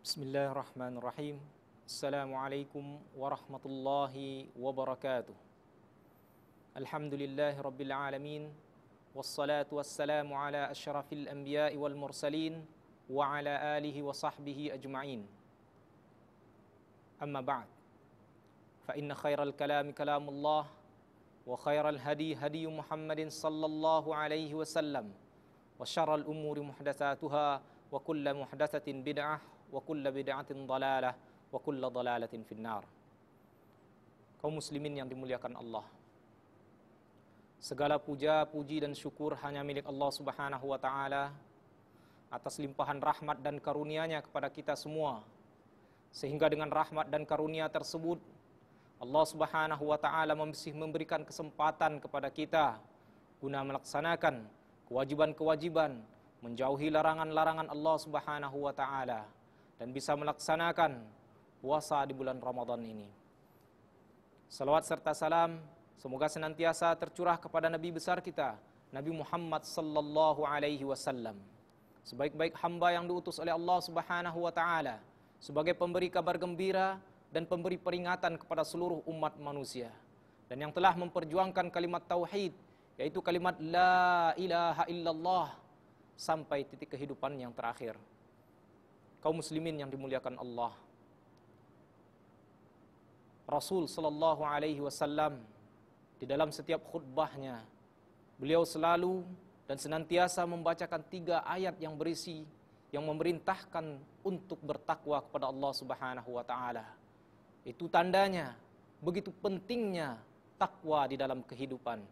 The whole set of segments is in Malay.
Bismillahirrahmanirrahim. Assalamualaikum warahmatullahi wabarakatuh. Alhamdulillahi rabbil alamin. Wassalatu wassalamu ala asyrafil anbiya'i wal mursalin wa ala alihi wa sahbihi ajma'in. Amma ba'd. Fa inna khairal kalami kalamullah wa khairal hadi hadi Muhammadin sallallahu alaihi wasallam wa syarrul umuri muhdatsatuha wa kullu muhdatsatin bid'ah wa kullu bid'atin dhalalah wa kullu dhalalatin finnar. Kaum muslimin yang dimuliakan Allah, segala puja, puji dan syukur hanya milik Allah Subhanahu wa taala atas limpahan rahmat dan karunia-Nya kepada kita semua, sehingga dengan rahmat dan karunia tersebut Allah Subhanahu wa taala masih memberikan kesempatan kepada kita guna melaksanakan kewajiban-kewajiban, menjauhi larangan-larangan Allah Subhanahu wa taala, dan bisa melaksanakan puasa di bulan Ramadan ini. Salawat serta salam semoga senantiasa tercurah kepada Nabi besar kita, Nabi Muhammad sallallahu alaihi wasallam, sebaik-baik hamba yang diutus oleh Allah Subhanahu wa taala sebagai pemberi kabar gembira dan pemberi peringatan kepada seluruh umat manusia, dan yang telah memperjuangkan kalimat tauhid, yaitu kalimat la ilaha illallah, sampai titik kehidupan yang terakhir. Kaum muslimin yang dimuliakan Allah, Rasul sallallahu alaihi wasallam di dalam setiap khutbahnya, beliau selalu dan senantiasa membacakan 3 ayat yang berisi yang memerintahkan untuk bertakwa kepada Allah Subhanahu wa taala. Itu tandanya begitu pentingnya takwa di dalam kehidupan.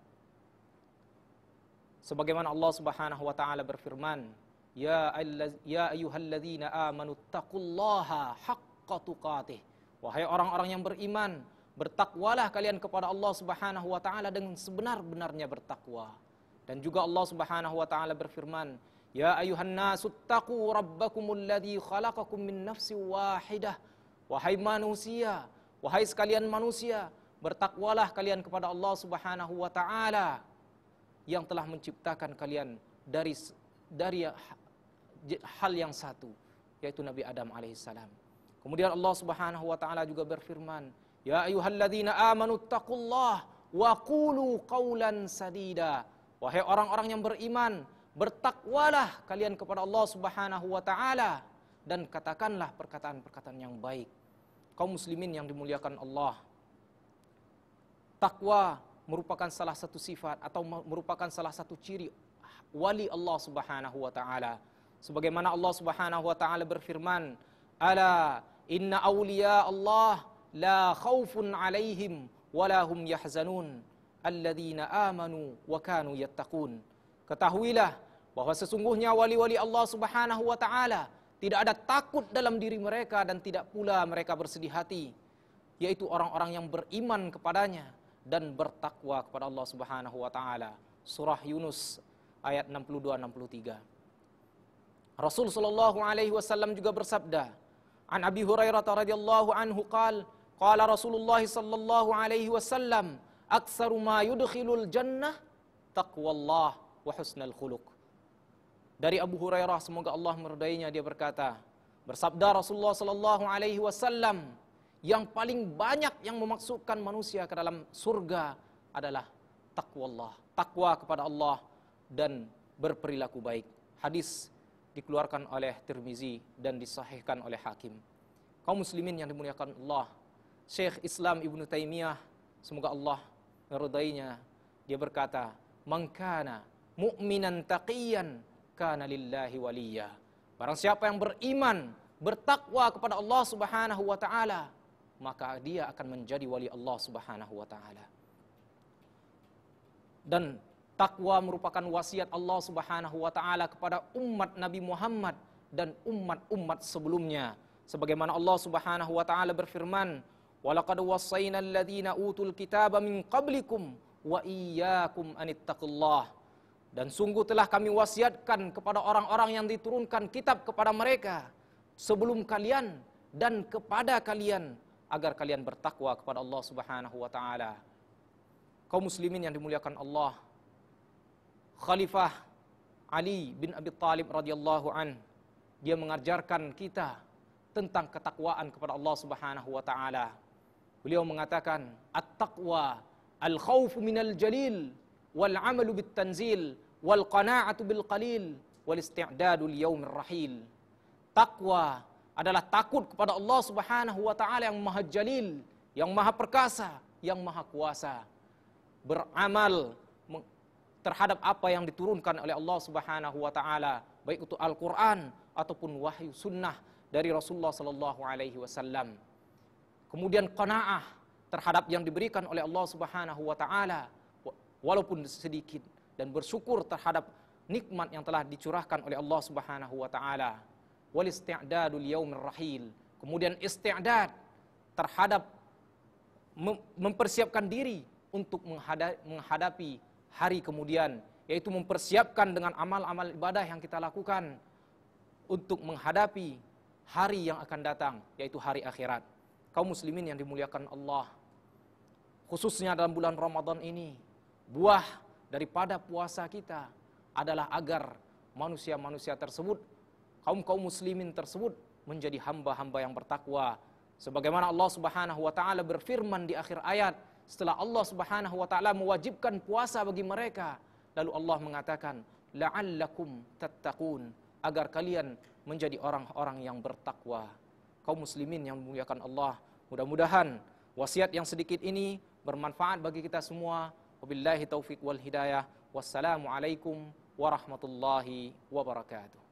Sebagaimana Allah Subhanahu wa taala berfirman, Ya ayyuhalladzina amanu taqullaha haqqa tuqatih. Wahai orang-orang yang beriman, bertakwalah kalian kepada Allah Subhanahu wa taala dengan sebenar-benarnya bertakwa. Dan juga Allah Subhanahu wa taala berfirman, Ya ayyuhan nasu taqu rabbakumul ladzi khalaqakum min nafsin wahidah. Wahai manusia, wahai sekalian manusia, bertakwalah kalian kepada Allah Subhanahu wa taala yang telah menciptakan kalian dari hal yang satu, yaitu Nabi Adam alaihissalam. Kemudian Allah Subhanahu wa taala juga berfirman, Ya ayyuhalladzina amanu taqullah wa qulu qawlan sadida. Wahai orang-orang yang beriman, bertakwalah kalian kepada Allah Subhanahu wa taala dan katakanlah perkataan-perkataan yang baik. Kaum muslimin yang dimuliakan Allah, takwa merupakan salah satu sifat atau merupakan salah satu ciri wali Allah Subhanahu wa taala. Sebagaimana Allah Subhanahu wa taala berfirman, Ala inna awliya Allah la khaufun alaihim wala hum yahzanun alladzina amanu wa kanu yattaqun. Ketahuilah bahwa sesungguhnya wali-wali Allah Subhanahu wa taala tidak ada takut dalam diri mereka dan tidak pula mereka bersedih hati, yaitu orang-orang yang beriman kepadanya dan bertakwa kepada Allah Subhanahu wa taala. Surah Yunus ayat 62-63. Rasul sallallahu alaihi wasallam juga bersabda, An Abi Hurairah radhiyallahu anhu qala Rasulullah sallallahu alaihi wasallam, aktsaru ma yudkhilul jannah taqwallah wa husnul khuluq. Dari Abu Hurairah, semoga Allah meridainya, dia berkata, bersabda Rasulullah sallallahu alaihi wasallam, yang paling banyak yang memasukkan manusia ke dalam surga adalah taqwallah, takwa kepada Allah dan berperilaku baik. Hadis dikeluarkan oleh Tirmizi dan disahihkan oleh Hakim. Kaum muslimin yang dimuliakan Allah, Syekh Islam Ibnu Taimiyah, semoga Allah meridainya, dia berkata, Man kana mu'minan taqiyan kana lillahi waliyya. Barang siapa yang beriman, bertakwa kepada Allah Subhanahu wa taala, maka dia akan menjadi wali Allah Subhanahu wa taala. Dan takwa merupakan wasiat Allah Subhanahu wa taala kepada umat Nabi Muhammad dan umat-umat sebelumnya. Sebagaimana Allah Subhanahu wa taala berfirman, "Walaqad wassayna alladziina utul kitaba min qablikum wa iyyakum anittaqullah." Dan sungguh telah kami wasiatkan kepada orang-orang yang diturunkan kitab kepada mereka sebelum kalian dan kepada kalian agar kalian bertakwa kepada Allah Subhanahu wa taala. Kaum muslimin yang dimuliakan Allah, Khalifah Ali bin Abi Thalib radhiyallahu an, dia mengajarkan kita tentang ketakwaan kepada Allah Subhanahu wa taala. Beliau mengatakan, "At-taqwa al-khaufu minal jalil wal 'amalu bit tanzil wal qana'atu bil qalil wal isti'dadu li yaumir rahil." Takwa adalah takut kepada Allah Subhanahu wa taala yang Maha Jalil, yang Maha Perkasa, yang Maha Kuasa. Beramal terhadap apa yang diturunkan oleh Allah Subhanahu wa taala, baik itu Al-Qur'an ataupun wahyu sunnah dari Rasulullah sallallahu alaihi wasallam. Kemudian qanaah terhadap yang diberikan oleh Allah Subhanahu wa taala walaupun sedikit, dan bersyukur terhadap nikmat yang telah dicurahkan oleh Allah Subhanahu wa taala. Wal isti'dadu li yaumir rahil. Kemudian isti'dad terhadap mempersiapkan diri untuk menghadapi hari kemudian, yaitu mempersiapkan dengan amal-amal ibadah yang kita lakukan untuk menghadapi hari yang akan datang, yaitu hari akhirat. Kaum muslimin yang dimuliakan Allah, khususnya dalam bulan Ramadan ini, buah daripada puasa kita adalah agar manusia-manusia tersebut, kaum muslimin tersebut menjadi hamba-hamba yang bertakwa. Sebagaimana Allah Subhanahu wa taala berfirman di akhir ayat, setelah Allah Subhanahu wa taala mewajibkan puasa bagi mereka, lalu Allah mengatakan, la'allakum tattaqun, agar kalian menjadi orang-orang yang bertakwa. Kaum muslimin yang memuliakan Allah, mudah-mudahan wasiat yang sedikit ini bermanfaat bagi kita semua. Wabillahi taufiq wal hidayah. Wassalamualaikum warahmatullahi wabarakatuh.